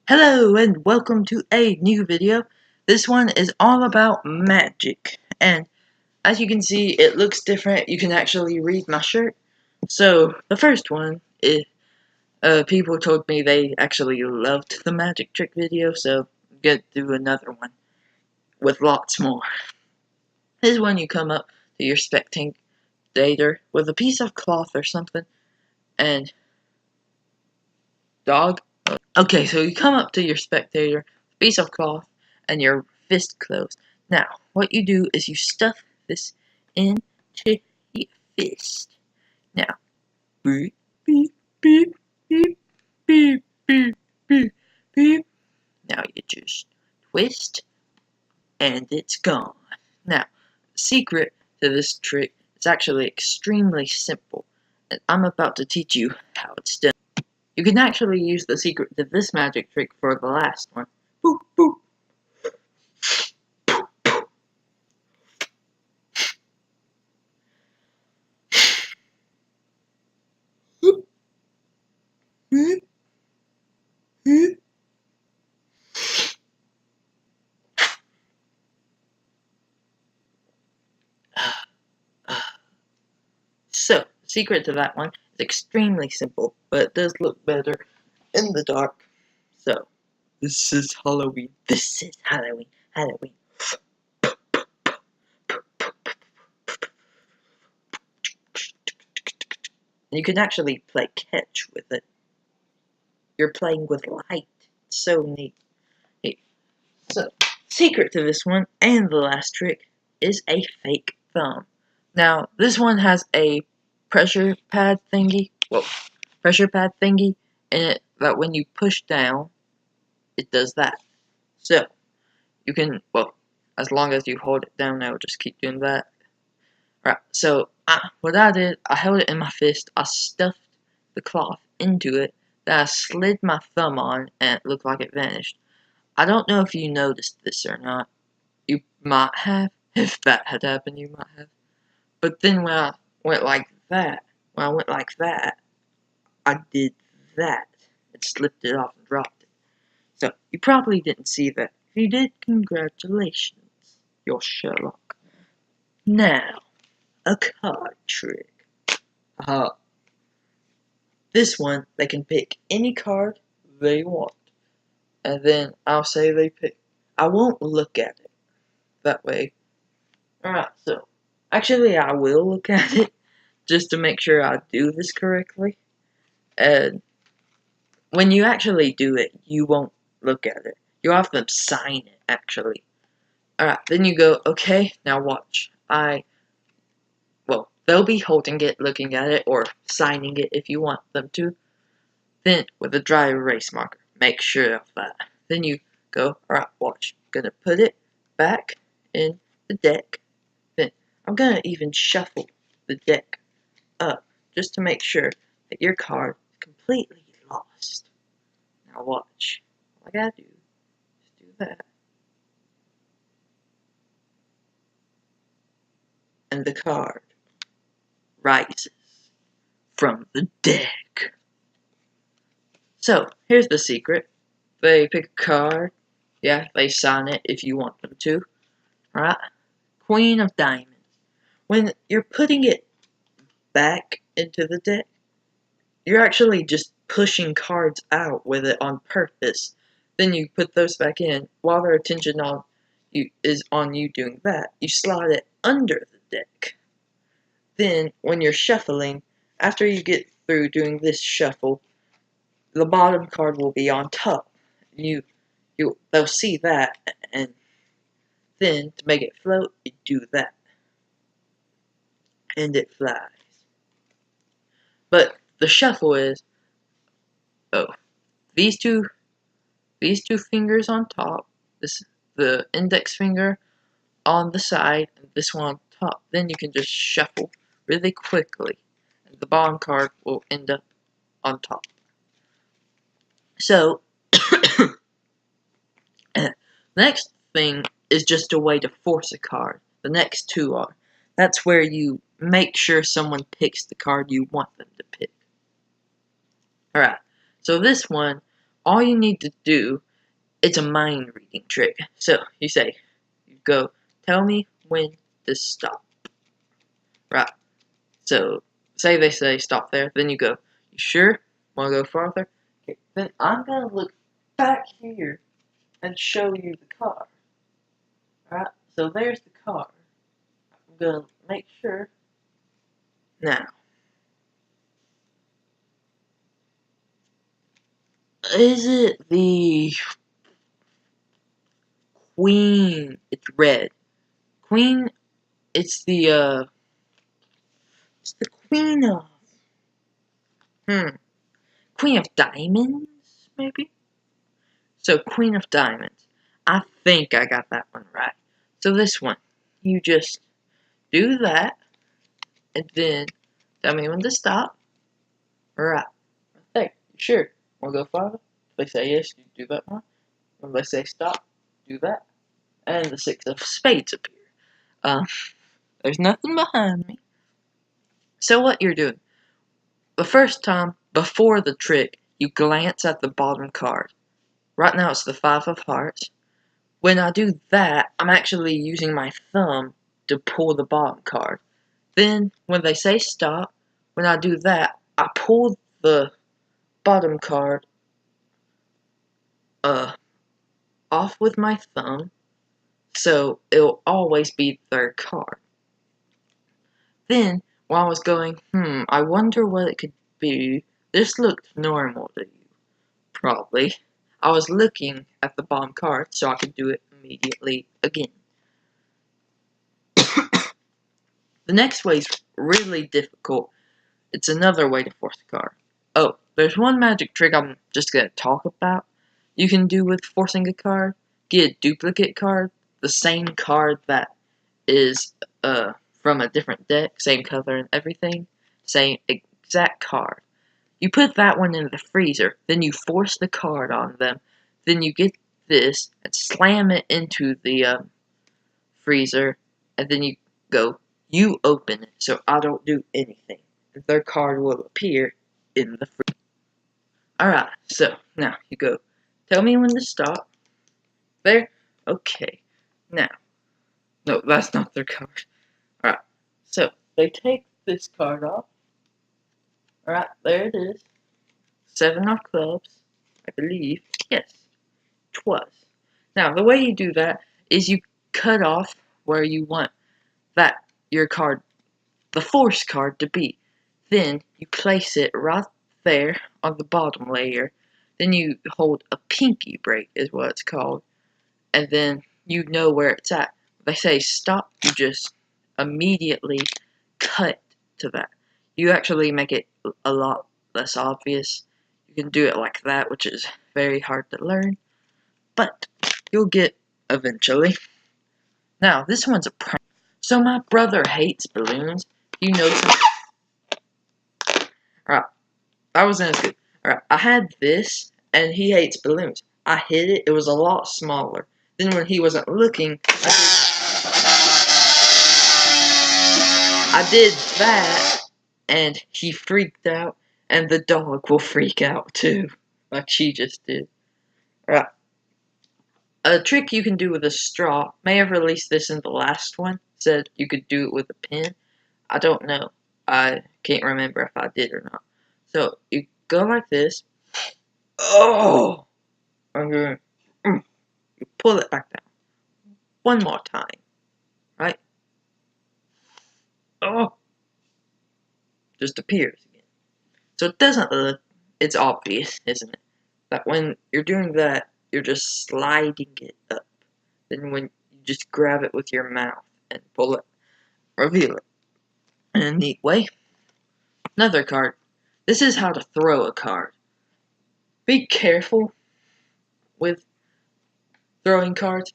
Hello and welcome to a new video. This one is all about magic, and as you can see it looks different. You can actually read my shirt. So the first one is people told me they actually loved the magic trick video, so I'm gonna do another one with lots more. This one you come up to your spectator with a piece of cloth or something and dog. Okay, so you come up to your spectator, piece of cloth, and your fist closed. Now, what you do is you stuff this into your fist. Now, beep, beep, beep, beep, beep, beep, beep, beep. Now you just twist, and it's gone. Now, the secret to this trick is actually extremely simple, and I'm about to teach you how it's done. You can actually use the secret to this magic trick for the last one. Boop, boop. So, the secret to that one is extremely simple, but it does look better in the dark. So, this is Halloween. This is Halloween. Halloween. And you can actually play catch with it. You're playing with light. It's so neat. So, secret to this one and the last trick is a fake thumb. Now, this one has a pressure pad thingy in it that when you push down, it does that. So, you can, as long as you hold it down, it'll just keep doing that. Right, so what I did, I held it in my fist, I stuffed the cloth into it, then I slid my thumb on, and it looked like it vanished. I don't know if you noticed this or not. You might have. If that had happened, you might have. But then when I went like that, I did that. It slipped it off and dropped it. So, you probably didn't see that. If you did, congratulations. You're Sherlock. Now, a card trick. This one, they can pick any card they want. And then I'll say they pick. I won't look at it. That way. Alright, so. Actually, I will look at it. Just to make sure I do this correctly. And when you actually do it, you won't look at it. You have them sign it, actually. Alright, then you go, okay, now watch. They'll be holding it, looking at it, or signing it if you want them to. Then, with a dry erase marker, make sure of that. Then you go, alright, watch. I'm gonna put it back in the deck. Then, I'm gonna even shuffle the deck up, just to make sure that your card is completely lost. Now watch. All I gotta do is do that. And the card rises from the deck. So, here's the secret. They pick a card. Yeah, they sign it if you want them to. Alright? Queen of Diamonds. When you're putting it back into the deck, you're actually just pushing cards out with it on purpose. Then you put those back in. While their attention is on you doing that, you slide it under the deck. Then, when you're shuffling, after you get through doing this shuffle, the bottom card will be on top. They'll see that, and then to make it float, you do that, and it flies. But the shuffle is, these two fingers on top, the index finger on the side, and this one on top. Then you can just shuffle really quickly, and the bottom card will end up on top. So, next thing is just a way to force a card. The next two are. That's where you make sure someone picks the card you want them to pick. Alright, so this one, all you need to do, it's a mind reading trick. So you go, tell me when to stop. Right. So say they say stop there, then you go, you sure? Want to go farther? Okay. Then I'm gonna look back here and show you the car. Right. So there's the car. I'm gonna make sure. Now, is it the Queen? It's red. Queen. It's the Queen of Queen of Diamonds, maybe. So Queen of Diamonds. I think I got that one right. So this one, you just do that, and then tell me when to stop. Right there. You sure? Want to go farther? If they say yes, you do that one. When they say stop, do that. And the six of spades appear. There's nothing behind me. So what you're doing? The first time, before the trick, you glance at the bottom card. Right now it's the five of hearts. When I do that, I'm actually using my thumb to pull the bottom card. Then, when they say stop, when I do that, I pull the bottom card off with my thumb, so it'll always be the third card. Then, while I was going, I wonder what it could be, this looked normal to you. Probably. I was looking at the bottom card so I could do it immediately again. The next way is really difficult. It's another way to force a card. Oh, there's one magic trick I'm just going to talk about. You can do with forcing a card. Get a duplicate card, the same card that is from a different deck, same color and everything, same exact card. You put that one in the freezer, then you force the card on them, then you get this and slam it into the freezer, and then you go, you open it, so I don't do anything. And their card will appear in the freezer. Alright, so now you go, tell me when to stop. There? Okay. Now, no, that's not their card. Alright, so they take this card off. Alright, there it is. Seven of clubs, I believe. Yes, it was. Now, the way you do that is you cut off where you want that your card, the force card, to be. Then you place it right there on the bottom layer. Then you hold a pinky break, is what it's called. And then you know where it's at. If they say stop, you just immediately cut to that. You actually make it a lot less obvious. You can do it like that, which is very hard to learn, but you'll get eventually. Now, this one's a prank. So my brother hates balloons. You know something. Alright, that wasn't as good. Alright, I had this, and he hates balloons. I hid it, it was a lot smaller. Then when he wasn't looking, I did that, and he freaked out, and the dog will freak out too, like she just did. Right. A trick you can do with a straw, may have released this in the last one, said you could do it with a pen. I don't know. I can't remember if I did or not. So, you go like this. Oh! You pull it back down. One more time. Right? Oh! Just appears again. So it doesn't look, it's obvious, isn't it? That when you're doing that, you're just sliding it up. Then when you just grab it with your mouth and pull it, reveal it in a neat way. Another card. This is how to throw a card. Be careful with throwing cards.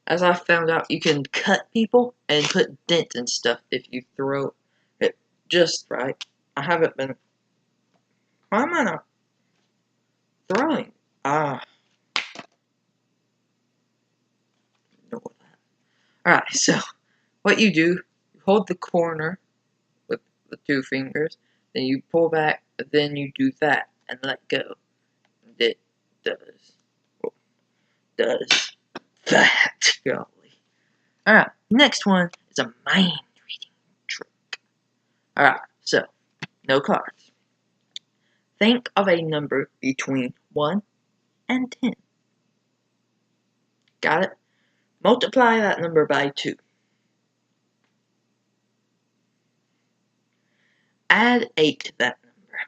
As I found out, you can cut people and put dents and stuff if you throw it just right. I haven't been. Why am I not throwing? No. Alright, so what you do, you hold the corner with the two fingers, then you pull back, then you do that and let go. does that. Golly. Alright, next one is a mind reading trick. Alright, so, no cards. Think of a number between 1 and 10. Got it? Multiply that number by 2. Add 8 to that number.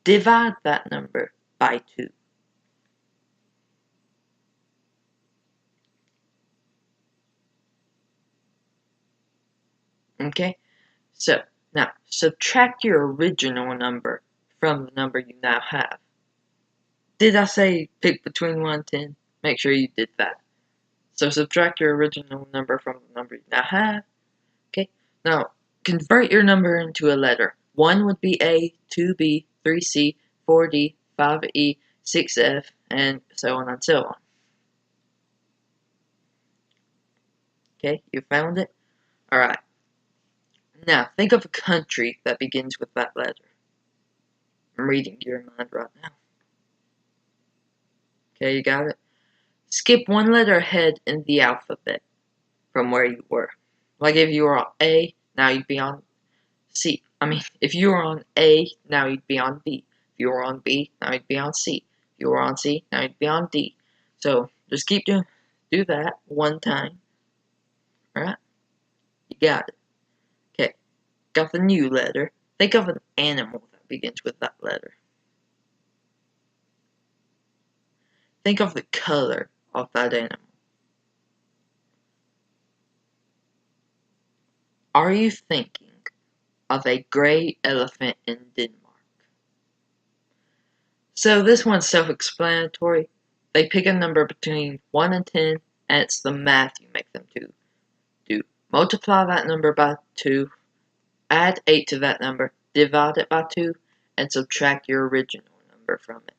Divide that number by 2. Okay? So, now, subtract your original number from the number you now have. Did I say pick between 1 and 10? Make sure you did that. So subtract your original number from the number you now have. Okay? Now, convert your number into a letter. 1 would be A, 2B, 3C, 4D, 5E, 6F, and so on and so on. Okay, you found it? Alright. Now, think of a country that begins with that letter. I'm reading your mind right now. Okay, you got it? Skip one letter ahead in the alphabet from where you were. Like if you were on A, now you'd be on C. If you were on A, now you'd be on B. If you were on B, now you'd be on C. If you were on C, now you'd be on D. So, just keep do that one time. Alright? You got it. Okay. Got the new letter. Think of an animal that begins with that letter. Think of the color of that animal. Are you thinking of a gray elephant in Denmark? So this one's self-explanatory. They pick a number between 1 and 10, and it's the math you make them do. Multiply that number by 2, add 8 to that number, divide it by 2, and subtract your original number from it.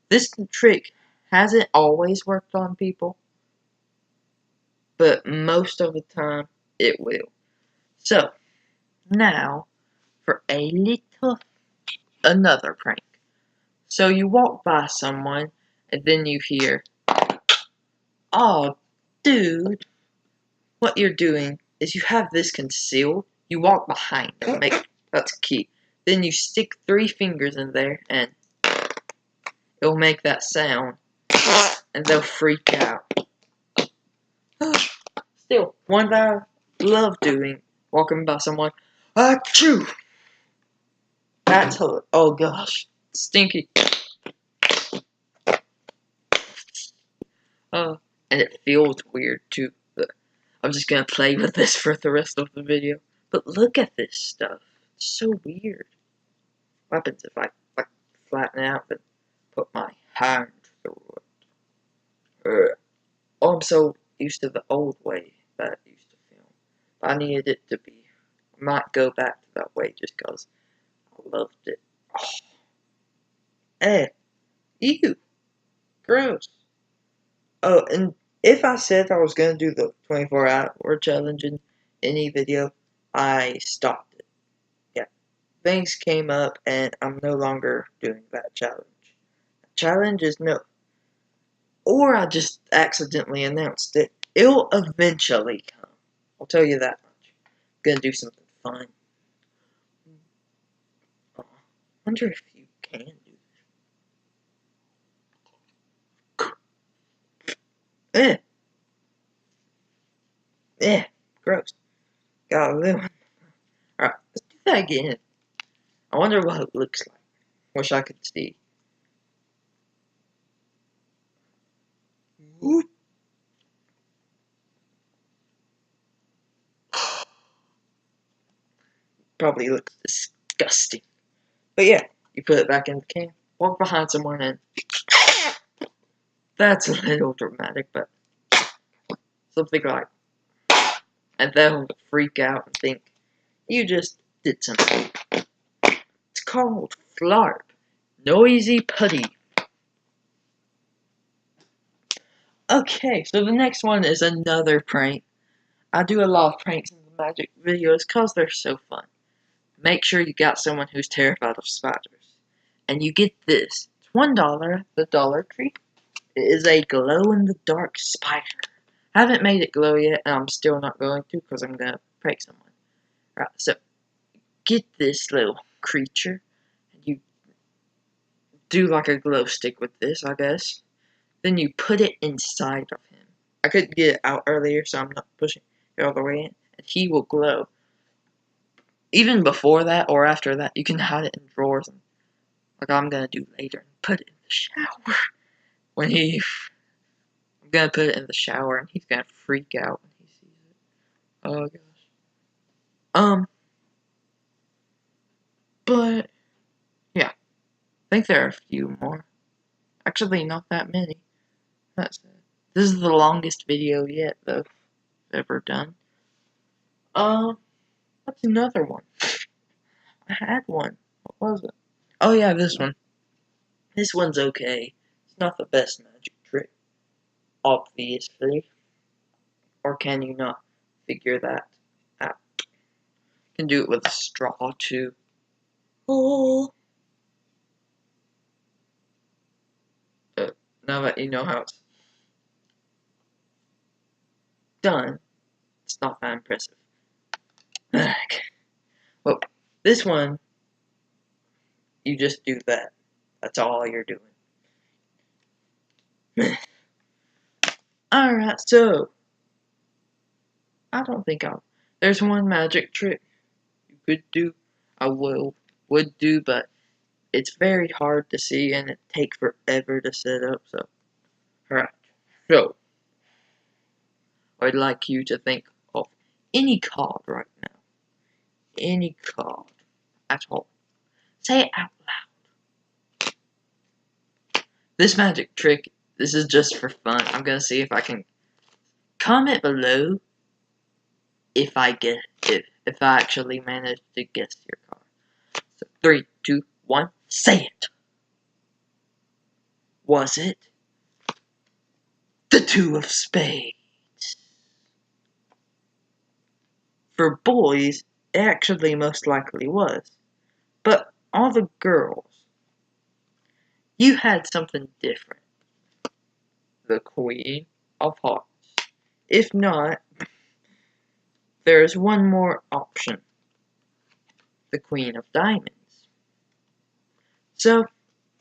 This trick hasn't always worked on people, but most of the time it will. So, now for another prank. So you walk by someone, and then you hear, "Oh, dude." What you're doing is you have this concealed. You walk behind them. That's key. Then you stick 3 fingers in there, and it'll make that sound, and they'll freak out. Still, one that I love doing, walking by someone, achoo! That's oh gosh, stinky. And it feels weird too. But I'm just gonna play with this for the rest of the video. But look at this stuff. It's so weird. What happens if I flatten out and put my hand through it? Oh, I'm so used to the old way that I used to film. I needed it to be. I might go back to that way just because I loved it. Oh. Ew. Gross. Oh, and if I said I was going to do the 24-hour challenge in any video, I stopped it. Yeah. Things came up, and I'm no longer doing that challenge. The challenge is no. Or I just accidentally announced it. It'll eventually come. I'll tell you that much. I'm going to do something fun. I wonder if you can do this. Gross. Got a little one. Alright, let's do that again. I wonder what it looks like. Wish I could see. Whoop. Probably looks disgusting. But yeah, you put it back in the can, walk behind someone, and that's a little dramatic, but something like, and they'll freak out and think you just did something. It's called Flarp. Noisy putty. Okay, so the next one is another prank. I do a lot of pranks in the magic videos because they're so fun. Make sure you got someone who's terrified of spiders. and you get this. It's $1 at the Dollar Tree. It is a glow-in-the-dark spider. I haven't made it glow yet, and I'm still not going to because I'm going to prank someone. Alright, so get this little creature, and you do like a glow stick with this, I guess. Then you put it inside of him. I couldn't get it out earlier, so I'm not pushing it all the way in, and he will glow. Even before that or after that, you can hide it in drawers, and, like I'm going to do later, and put it in the shower. I'm going to put it in the shower, and he's going to freak out when he sees it. Oh, gosh. But, yeah. I think there are a few more. Actually, not that many. This is the longest video yet, though, I've ever done. What's another one? I had one. What was it? Oh, yeah, this one. This one's okay. It's not the best magic trick, obviously. Or can you not figure that out? You can do it with a straw, too. Oh. Now that you know how it's done, it's not that impressive. Okay. Well, this one, you just do that. That's all you're doing. Alright, so I don't think there's one magic trick you could do, would do, but it's very hard to see and it takes forever to set up, so. Alright, so I'd like you to think of any card right now. Any card at all. Say it out loud. This magic trick, this is just for fun. I'm gonna see if I can comment below if I actually manage to guess your card. So 3, 2, 1, say it. Was it the 2 of spades? For boys, it actually most likely was. But all the girls, you had something different. The Queen of Hearts. If not, there's one more option. The Queen of Diamonds. So,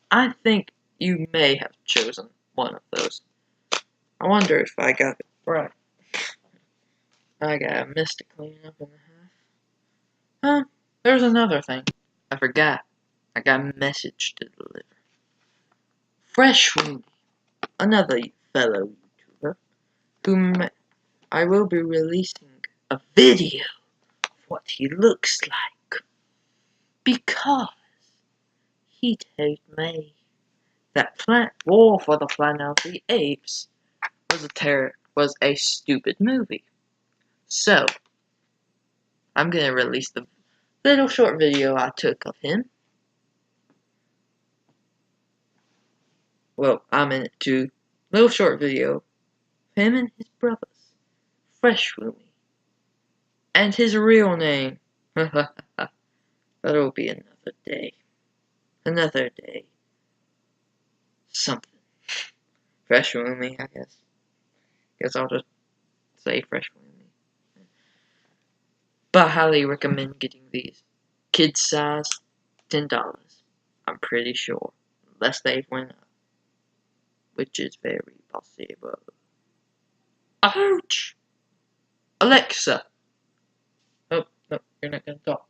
I think you may have chosen one of those. I wonder if I got it right. I got a mist to clean up in the half. There's another thing. I forgot. I got a message to deliver. Fresh Wendy, another fellow YouTuber, whom I will be releasing a video of what he looks like. Because he told me that War for the Planet of the Apes was a stupid movie. So, I'm gonna release the little short video I took of him. Well, I'm in it too. Little short video of him and his brothers, Fresh Willy, and his real name. That'll be another day. Another day. Something. Fresh Willy, I guess. Guess I'll just say Fresh Willy. But I highly recommend getting these. Kid size, $10. I'm pretty sure. Unless they went up. Which is very possible. Ouch! Alexa! Oh, no, you're not gonna talk.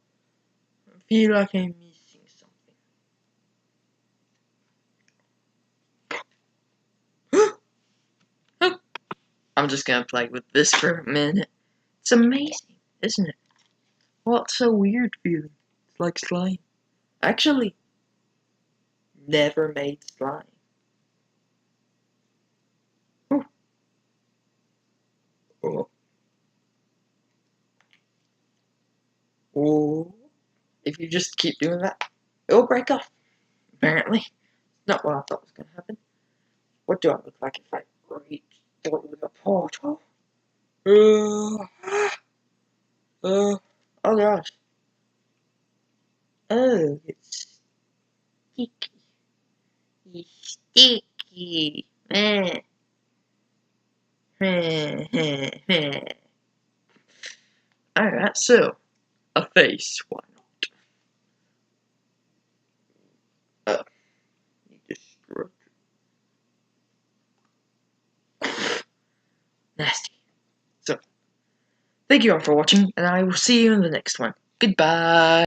I feel like I'm missing something. Oh, I'm just gonna play with this for a minute. It's amazing, isn't it? Well, it's so weird feeling. It's like slime. Actually, never made slime. Oh. Oh. Oh. If you just keep doing that, it'll break off. Apparently. Not what I thought was gonna happen. What do I look like if I reach through the portal? Oh gosh. Oh, it's sticky. He's sticky. Meh. Alright, so a face, why not? Destruction. Nasty. So, thank you all for watching, and I will see you in the next one. Goodbye.